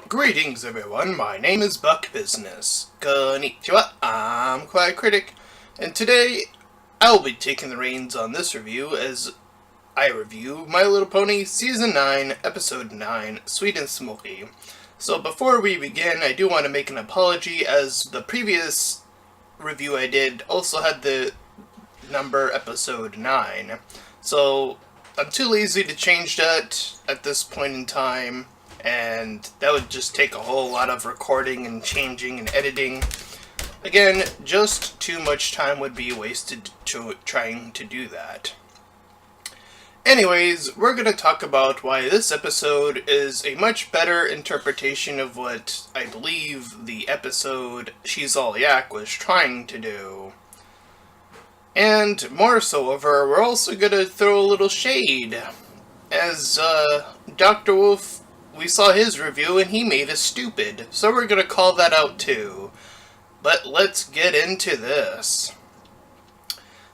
Greetings everyone, my name is Buck Business. Konnichiwa, I'm Kawaii Critic, and today I'll be taking the reins on this review as I review My Little Pony Season 9, Episode 9, Sweet and Smoky. So before we begin, I do want to make an apology as the previous review I did also had the number Episode 9. So I'm too lazy to change that at this point in time, and that would just take a whole lot of recording and changing and editing. Again, just too much time would be wasted trying to do that. Anyways, we're going to talk about why this episode is a much better interpretation of what I believe the episode She's All Yak was trying to do. And more so over, we're also going to throw a little shade, as Dr. Wolf, we saw his review and he made us stupid, so we're going to call that out too. But let's get into this.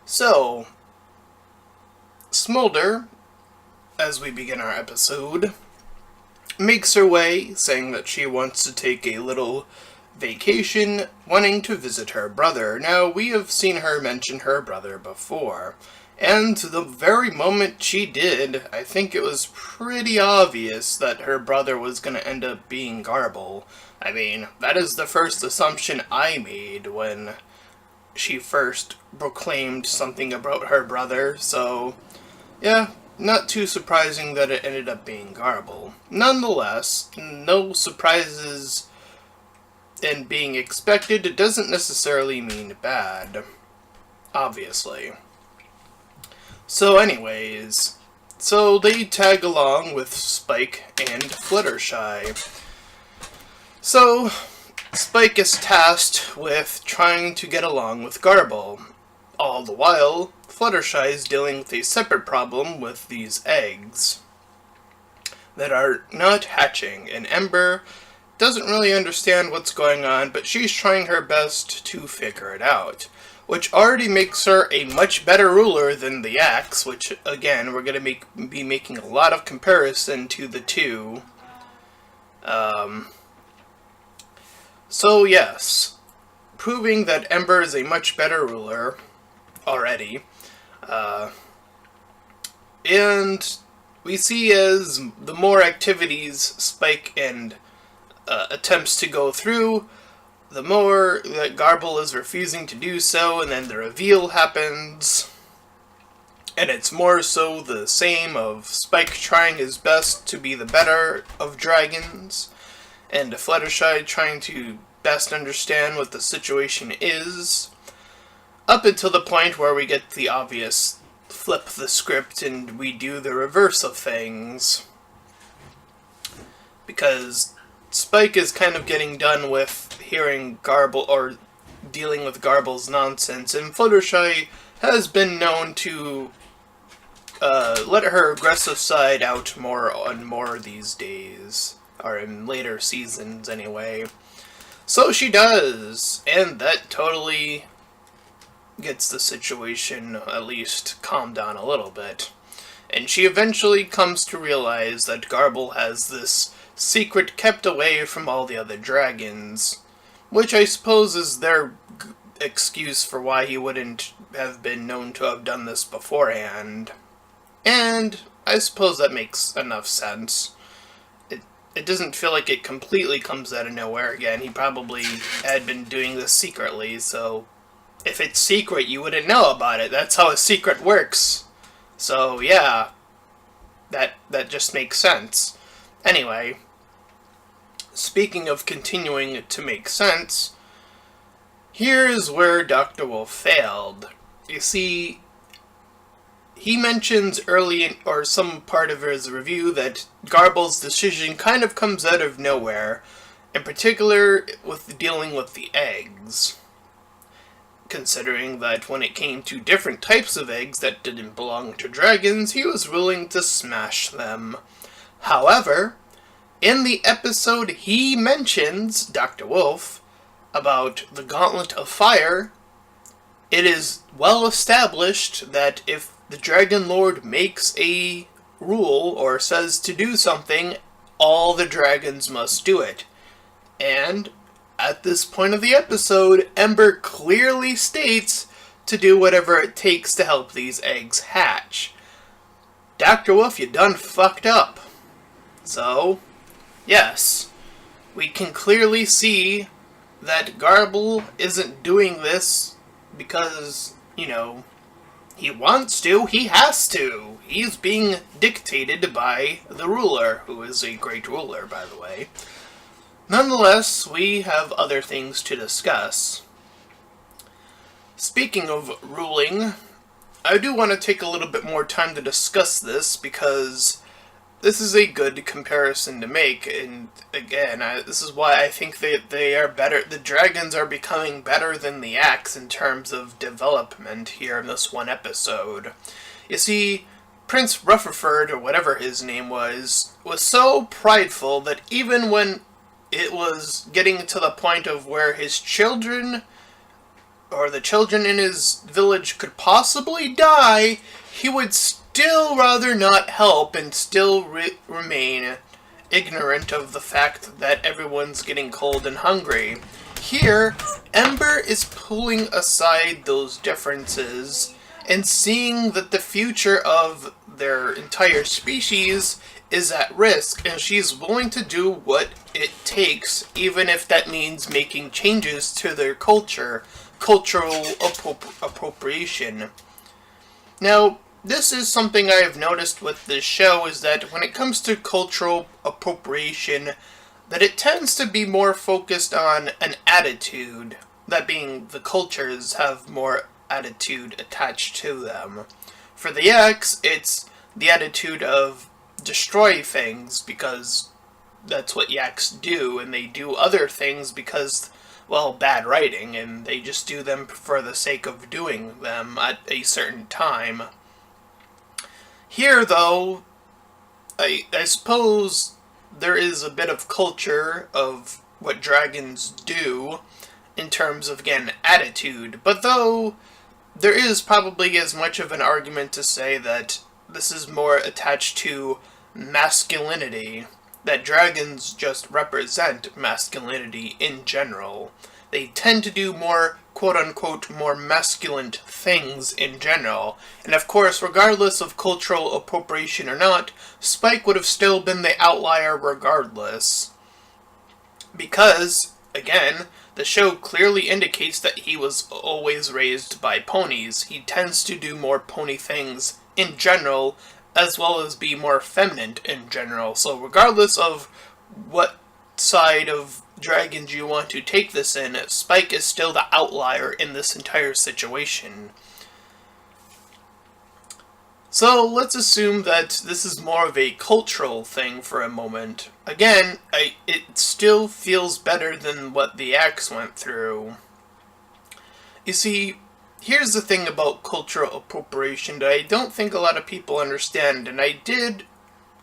So, Smolder, as we begin our episode, makes her way, saying that she wants to take a little vacation, wanting to visit her brother. Now, we have seen her mention her brother before, and the very moment she did, I think it was pretty obvious that her brother was going to end up being Garble. I mean, that is the first assumption I made when she first proclaimed something about her brother, so yeah, not too surprising that it ended up being Garble. Nonetheless, no surprises in being expected. It doesn't necessarily mean bad, obviously. So anyways, so they tag along with Spike and Fluttershy. So, Spike is tasked with trying to get along with Garble. All the while, Fluttershy is dealing with a separate problem with these eggs that are not hatching, and Ember doesn't really understand what's going on, but she's trying her best to figure it out, which already makes her a much better ruler than the Yaks, which, again, we're going to be making a lot of comparison to the two. So yes, proving that Ember is a much better ruler already. And we see as the more activities Spike and attempts to go through, the more that Garble is refusing to do so, and then the reveal happens. And it's more so the same of Spike trying his best to be the better of dragons, and Fluttershy trying to best understand what the situation is, up until the point where we get the obvious flip the script and we do the reverse of things. Because Spike is kind of getting done with hearing Garble, or dealing with Garble's nonsense, and Fluttershy has been known to let her aggressive side out more and more these days, or in later seasons anyway. So she does, and that totally gets the situation at least calmed down a little bit. And she eventually comes to realize that Garble has this secret kept away from all the other dragons, which I suppose is their excuse for why he wouldn't have been known to have done this beforehand. And I suppose that makes enough sense. It doesn't feel like it completely comes out of nowhere. Again, he probably had been doing this secretly, so if it's secret, you wouldn't know about it. That's how a secret works. So yeah, that just makes sense. Anyway, speaking of continuing to make sense, here's where Dr. Wolf failed. You see, he mentions early in, or some part of his review, that Garble's decision kind of comes out of nowhere, in particular with dealing with the eggs. Considering that when it came to different types of eggs that didn't belong to dragons, he was willing to smash them. However, in the episode he mentions, Dr. Wolf, about the Gauntlet of Fire, it is well established that if the Dragon Lord makes a rule or says to do something, all the dragons must do it. And at this point of the episode, Ember clearly states to do whatever it takes to help these eggs hatch. Dr. Wolf, you done fucked up. So, yes, we can clearly see that Garble isn't doing this because, he wants to, he has to. He's being dictated by the ruler, who is a great ruler, by the way. Nonetheless, we have other things to discuss. Speaking of ruling, I do want to take a little bit more time to discuss this, because this is a good comparison to make, and again, this is why I think they are better. The dragons are becoming better than the axe in terms of development here in this one episode. You see, Prince Rutherford, or whatever his name was so prideful that even when it was getting to the point of where his children, or the children in his village, could possibly die, he would still rather not help and still remain ignorant of the fact that everyone's getting cold and hungry. Here, Ember is pulling aside those differences and seeing that the future of their entire species is at risk, and she's willing to do what it takes, even if that means making changes to their cultural appropriation. Now, this is something I have noticed with this show, is that when it comes to cultural appropriation, that it tends to be more focused on an attitude, that being the cultures have more attitude attached to them. For the X, it's the attitude of destroy things because that's what yaks do, and they do other things because, well, bad writing, and they just do them for the sake of doing them at a certain time. Here, though, I suppose there is a bit of culture of what dragons do in terms of, again, attitude, but though there is probably as much of an argument to say that this is more attached to masculinity, that dragons just represent masculinity in general. They tend to do more, quote-unquote, more masculine things in general. And of course, regardless of cultural appropriation or not, Spike would have still been the outlier regardless. Because, again, the show clearly indicates that he was always raised by ponies. He tends to do more pony things in general, as well as be more feminine in general. So regardless of what side of dragons you want to take this in, Spike is still the outlier in this entire situation. So let's assume that this is more of a cultural thing for a moment. Again, it still feels better than what the Axe went through. You see, here's the thing about cultural appropriation that I don't think a lot of people understand, and I did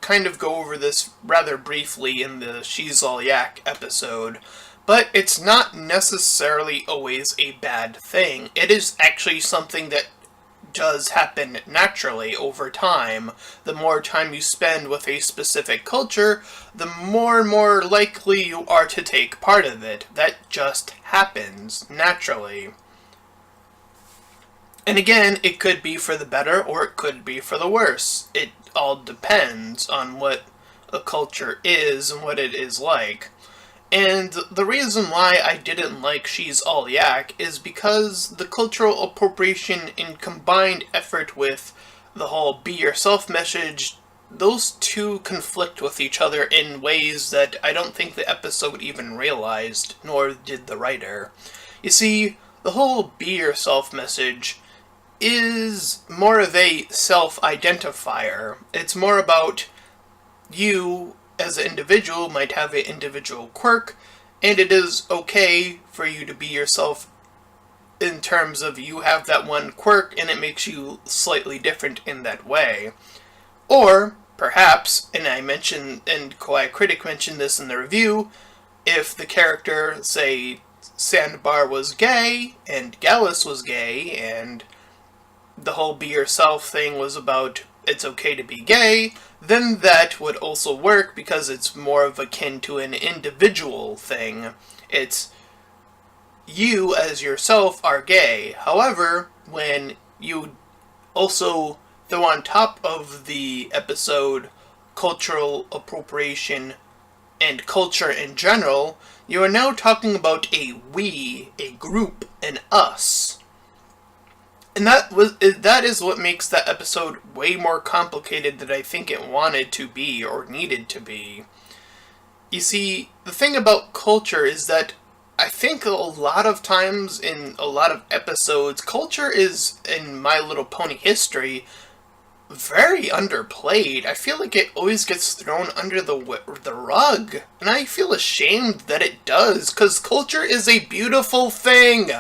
kind of go over this rather briefly in the She's All Yak episode, but it's not necessarily always a bad thing. It is actually something that does happen naturally over time. The more time you spend with a specific culture, the more and more likely you are to take part of it. That just happens naturally. And again, it could be for the better or it could be for the worse. It all depends on what a culture is and what it is like. And the reason why I didn't like She's All Yak is because the cultural appropriation in combined effort with the whole be yourself message, those two conflict with each other in ways that I don't think the episode even realized, nor did the writer. You see, the whole be yourself message is more of a self-identifier. It's more about you as an individual might have an individual quirk, and it is okay for you to be yourself in terms of you have that one quirk and it makes you slightly different in that way. Or, perhaps, and I mentioned, and Kawaii Critic mentioned this in the review, if the character, say, Sandbar was gay, and Gallus was gay, and the whole be yourself thing was about it's okay to be gay, then that would also work because it's more of akin to an individual thing. It's you as yourself are gay. However, when you also though on top of the episode cultural appropriation and culture in general, you are now talking about a we, a group, an us. And that is what makes that episode way more complicated than I think it wanted to be or needed to be. You see, the thing about culture is that I think a lot of times in a lot of episodes, culture is, in My Little Pony history, very underplayed. I feel like it always gets thrown under the rug, and I feel ashamed that it does, because culture is a beautiful thing,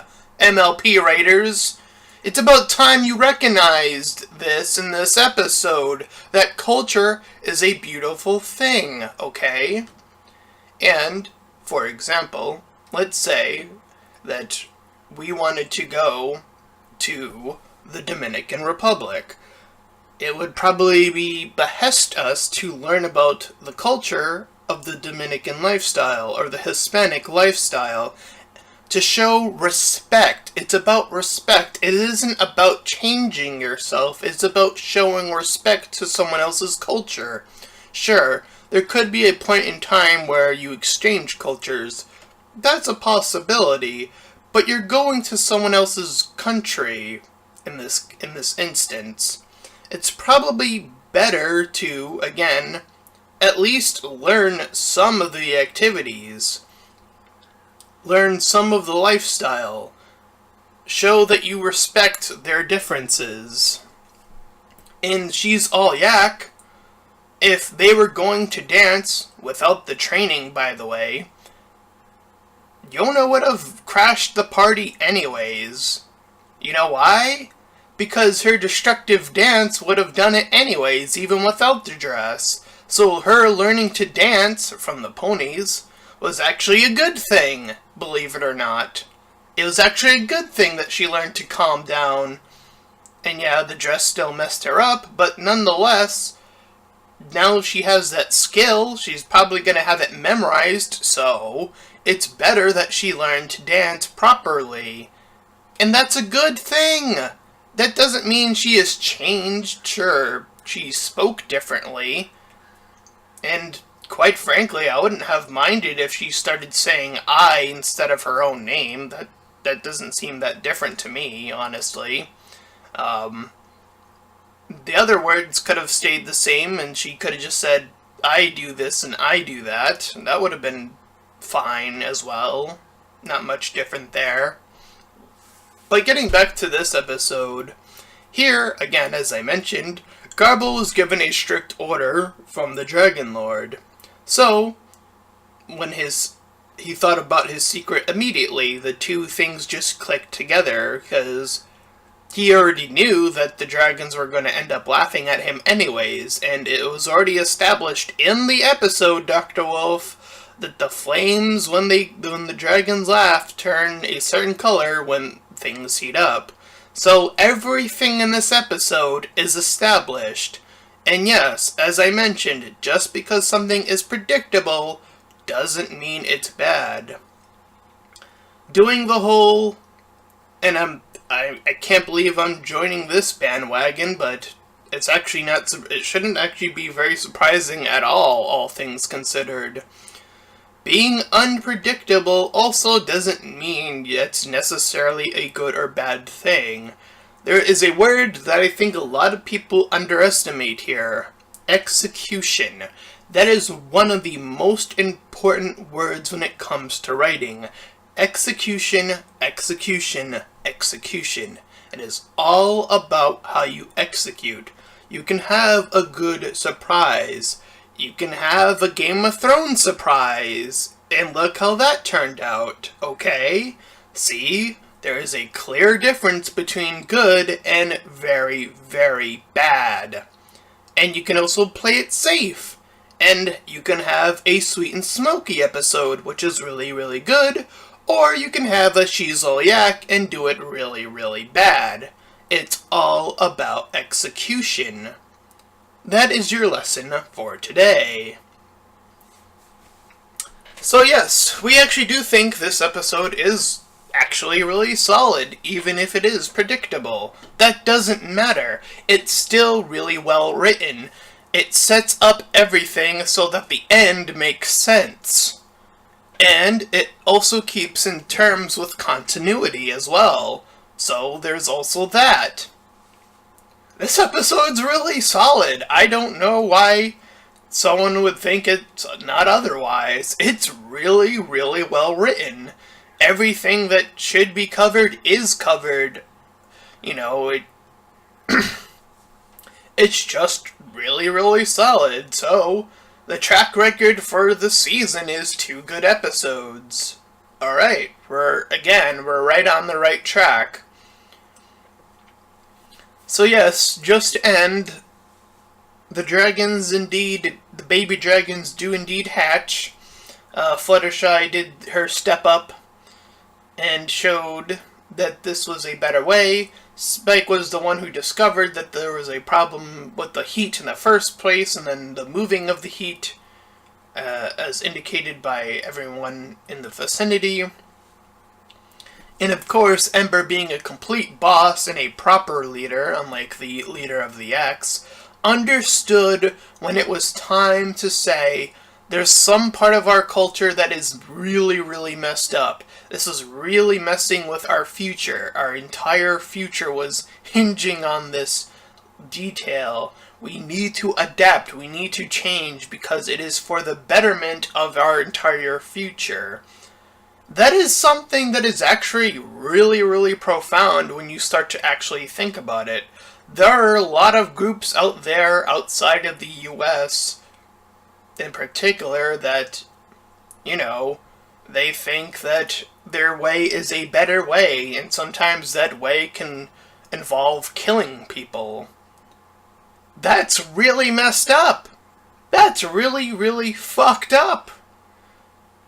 MLP writers. It's about time you recognized this in this episode, that culture is a beautiful thing, okay? And, for example, let's say that we wanted to go to the Dominican Republic. It would probably behest us to learn about the culture of the Dominican lifestyle or the Hispanic lifestyle to show respect. It's about respect. It isn't about changing yourself. It's about showing respect to someone else's culture. Sure, there could be a point in time where you exchange cultures. That's a possibility, but you're going to someone else's country in this instance. It's probably better to, again, at least learn some of the activities. Learn some of the lifestyle. Show that you respect their differences. In She's All Yak, if they were going to dance, without the training, by the way, Yona would have crashed the party anyways. You know why? Because her destructive dance would have done it anyways, even without the dress. So her learning to dance from the ponies was actually a good thing, believe it or not. It was actually a good thing that she learned to calm down. And yeah, the dress still messed her up, but nonetheless, now she has that skill, she's probably going to have it memorized, so it's better that she learned to dance properly. And that's a good thing! That doesn't mean she has changed. Sure, she spoke differently. And quite frankly, I wouldn't have minded if she started saying I instead of her own name. That doesn't seem that different to me, honestly. The other words could have stayed the same, and she could have just said, I do this and I do that. That would have been fine as well. Not much different there. But getting back to this episode, here, again, as I mentioned, Garble was given a strict order from the Dragon Lord. So, when he thought about his secret immediately, the two things just clicked together, because he already knew that the dragons were going to end up laughing at him anyways, and it was already established in the episode, Dr. Wolf, that the flames, when the dragons laugh, turn a certain color when things heat up. So everything in this episode is established. And yes, as I mentioned, just because something is predictable doesn't mean it's bad. Doing the whole, and I can't believe I'm joining this bandwagon, but it's actually not, it shouldn't actually be very surprising at all things considered. Being unpredictable also doesn't mean it's necessarily a good or bad thing. There is a word that I think a lot of people underestimate here. Execution. That is one of the most important words when it comes to writing. Execution, execution, execution. It is all about how you execute. You can have a good surprise. You can have a Game of Thrones surprise, and look how that turned out, okay? See, there is a clear difference between good and very, very bad. And you can also play it safe, and you can have a Sweet and Smoky episode, which is really, really good, or you can have a She's All Yak and do it really, really bad. It's all about execution. that is your lesson for today. So yes, we actually do think this episode is actually really solid, even if it is predictable. That doesn't matter. It's still really well written. It sets up everything so that the end makes sense. And it also keeps in terms with continuity as well. So there's also that. This episode's really solid. I don't know why someone would think it's not otherwise. It's really, really well written. Everything that should be covered is covered. It's just really, really solid. So, the track record for the season is 2 good episodes. Alright, we're right on the right track. So yes, just to end, the baby dragons do indeed hatch. Fluttershy did her step up and showed that this was a better way. Spike was the one who discovered that there was a problem with the heat in the first place, and then the moving of the heat, as indicated by everyone in the vicinity. And of course, Ember, being a complete boss and a proper leader, unlike the leader of the X, understood when it was time to say, there's some part of our culture that is really, really messed up. This is really messing with our future. Our entire future was hinging on this detail. We need to adapt. We need to change because it is for the betterment of our entire future. That is something that is actually really, really profound when you start to actually think about it. There are a lot of groups out there outside of the US in particular that, they think that their way is a better way, and sometimes that way can involve killing people. That's really messed up. That's really, really fucked up.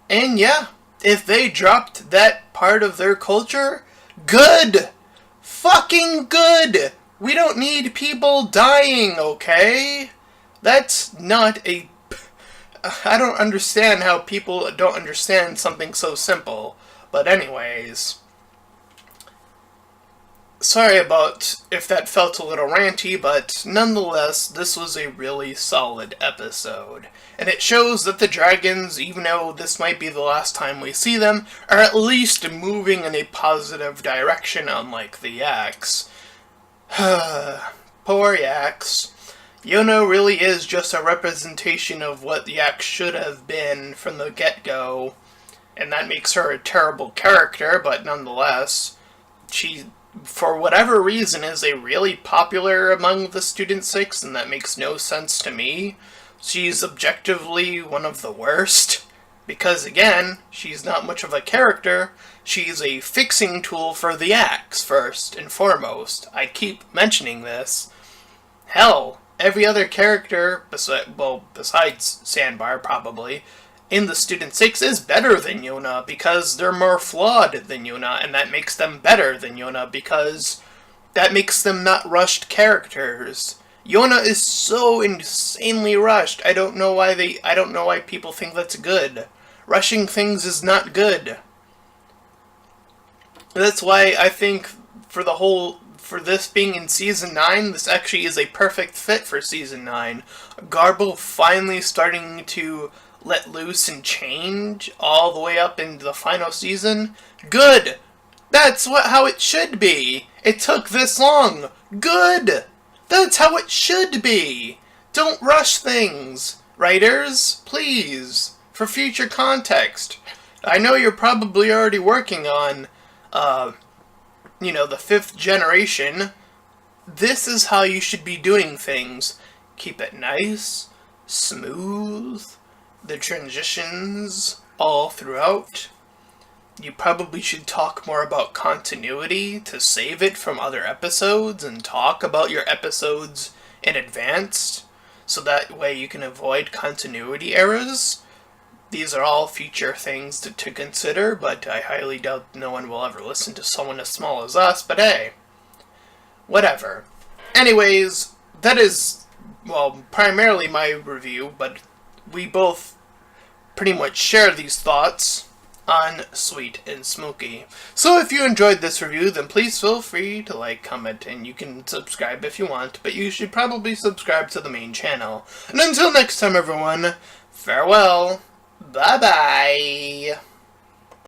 And yeah, if they dropped that part of their culture, good! Fucking good! We don't need people dying, okay? That's not a... I don't understand how people don't understand something so simple. But anyways... Sorry about if that felt a little ranty, but nonetheless, this was a really solid episode. And it shows that the dragons, even though this might be the last time we see them, are at least moving in a positive direction, unlike the Yaks. Poor Yaks. Yona really is just a representation of what the Yaks should have been from the get-go, and that makes her a terrible character, but nonetheless, she, for whatever reason, is a really popular among the Student 6, and that makes no sense to me. She's objectively one of the worst, because again, she's not much of a character. She's a fixing tool for the Axe, first and foremost. I keep mentioning this. Hell, every other character, besides Sandbar probably, in the Student 6 is better than Yona because they're more flawed than Yona, and that makes them better than Yona because that makes them not rushed characters. Yona is so insanely rushed. I don't know why people think that's good. Rushing things is not good. That's why I think for this being in Season 9, this actually is a perfect fit for Season 9. Garble finally starting to let loose and change all the way up into the final season. Good! That's how it should be! It took this long! Good! That's how it should be! Don't rush things! Writers, please! For future context. I know you're probably already working on, the 5th generation. This is how you should be doing things. Keep it nice, smooth, the transitions all throughout. You probably should talk more about continuity to save it from other episodes and talk about your episodes in advance, so that way you can avoid continuity errors. These are all future things to consider, but I highly doubt no one will ever listen to someone as small as us, but hey. Whatever. Anyways, that is well, primarily my review, but we both pretty much share these thoughts on Sweet and Smoky. So if you enjoyed this review, then please feel free to like, comment, and you can subscribe if you want, but you should probably subscribe to the main channel. And until next time, everyone, farewell, bye-bye.